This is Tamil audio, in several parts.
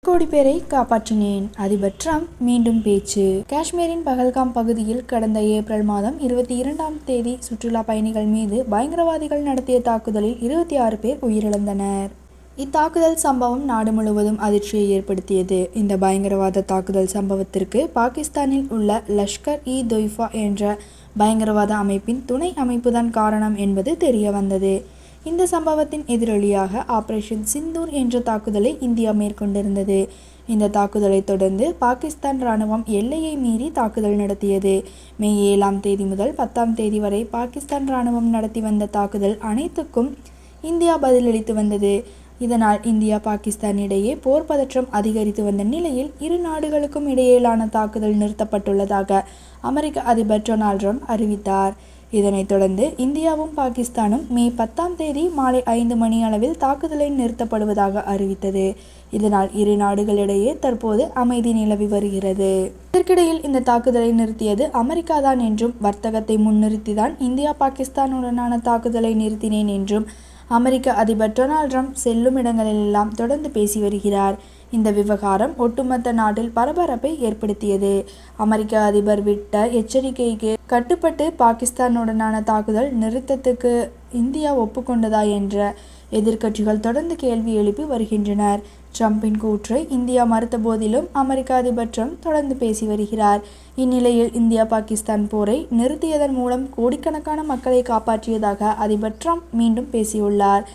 கோடி பேரை காப்பாற்றினேன். அதிபர் டிரம்ப் மீண்டும் பேச்சு. காஷ்மீரின் பகல்காம் பகுதியில் கடந்த ஏப்ரல் மாதம் 22ஆம் தேதி சுற்றுலா பயணிகள் மீது பயங்கரவாதிகள் நடத்திய தாக்குதலில் 26 பேர் உயிரிழந்தனர். இத்தாக்குதல் சம்பவம் நாடு முழுவதும் அதிர்ச்சியை ஏற்படுத்தியது. இந்த பயங்கரவாத தாக்குதல் சம்பவத்திற்கு பாகிஸ்தானில் உள்ள லஷ்கர்-இ-தொய்பா என்ற பயங்கரவாத அமைப்பின் துணை அமைப்புதான் காரணம் என்பது தெரிய வந்தது. இந்த சம்பவத்தின் எதிரொலியாக ஆபரேஷன் சிந்தூர் என்ற தாக்குதலை இந்தியா மேற்கொண்டிருந்தது. இந்த தாக்குதலை தொடர்ந்து பாகிஸ்தான் ராணுவம் எல்லையை மீறி தாக்குதல் நடத்தியது. மே 7ஆம் தேதி முதல் 10ஆம் தேதி வரை பாகிஸ்தான் ராணுவம் நடத்தி வந்த தாக்குதல் அனைத்துக்கும் இந்தியா பதிலளித்து வந்தது. இதனால் இந்தியா பாகிஸ்தான் இடையே போர் பதற்றம் அதிகரித்து வந்த நிலையில் இரு நாடுகளுக்கும் இடையிலான தாக்குதல் நிறுத்தப்பட்டுள்ளதாக அமெரிக்க அதிபர் டொனால்ட் ட்ரம்ப் அறிவித்தார். இதனைத் தொடர்ந்து இந்தியாவும் பாகிஸ்தானும் மே 10ஆம் தேதி மாலை 5 மணி அளவில் தாக்குதலை நிறுத்தப்படுவதாக அறிவித்தது. இதனால் இரு நாடுகளிடையே தற்போது அமைதி நிலவி வருகிறது. இதற்கிடையில் இந்த தாக்குதலை நிறுத்தியது அமெரிக்கா தான் என்றும், வர்த்தகத்தை முன்னிறுத்திதான் இந்தியா பாகிஸ்தானுடனான தாக்குதலை நிறுத்தினேன் என்றும் அமெரிக்க அதிபர் டொனால்ட் ட்ரம்ப் செல்லும் இடங்களிலெல்லாம் தொடர்ந்து பேசி வருகிறார். இந்த விவகாரம் ஒட்டுமொத்த நாட்டில் பரபரப்பை ஏற்படுத்தியது. அமெரிக்க அதிபர் விட்ட எச்சரிக்கைக்கு கட்டுப்பட்டு பாகிஸ்தானுடனான தாக்குதல் நிறுத்தத்துக்கு இந்தியா ஒப்புக்கொண்டதா என்ற எதிர்க்கட்சிகள் தொடர்ந்து கேள்வி எழுப்பி வருகின்றனர். ட்ரம்பின் கூற்றை இந்தியா மறுத்த போதிலும் அமெரிக்க அதிபர் ட்ரம்ப் தொடர்ந்து பேசி வருகிறார். இந்நிலையில் இந்தியா பாகிஸ்தான் போரை நிறுத்தியதன் மூலம் கோடிக்கணக்கான மக்களை காப்பாற்றியதாக அதிபர் ட்ரம்ப் மீண்டும் பேசியுள்ளார்.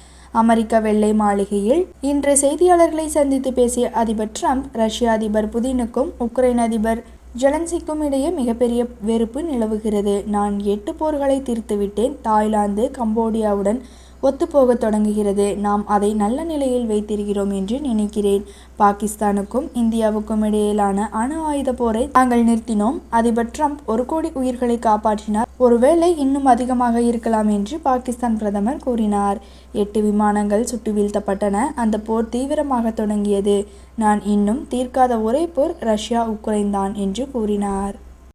அமெரிக்க வெள்ளை மாளிகையில் இன்று செய்தியாளர்களை சந்தித்து பேசிய அதிபர் ட்ரம்ப், ரஷ்ய அதிபர் புதினுக்கும் உக்ரைன் அதிபர் ஜெலன்ஸ்கிக்கும் இடையே மிகப்பெரிய வெறுப்பு நிலவுகிறது. நான் 8 போர்களை தீர்த்துவிட்டேன். தாய்லாந்து கம்போடியாவுடன் ஒத்துப்போக தொடங்குகிறது. நாம் அதை நல்ல நிலையில் வைத்திருக்கிறோம் என்று நினைக்கிறேன். பாகிஸ்தானுக்கும் இந்தியாவுக்கும் இடையிலான அணு ஆயுத போரை நாங்கள் நிறுத்தினோம். அதிபர் ட்ரம்ப் 1 கோடி உயிர்களை காப்பாற்றினார். ஒருவேளை இன்னும் அதிகமாக இருக்கலாம் என்று பாகிஸ்தான் பிரதமர் கூறினார். 8 விமானங்கள் சுட்டு வீழ்த்தப்பட்டன. அந்த போர் தீவிரமாக தொடங்கியது. நான் இன்னும் தீர்க்காத ஒரே போர் ரஷ்யா உக்ரைன் தான் என்று கூறினார்.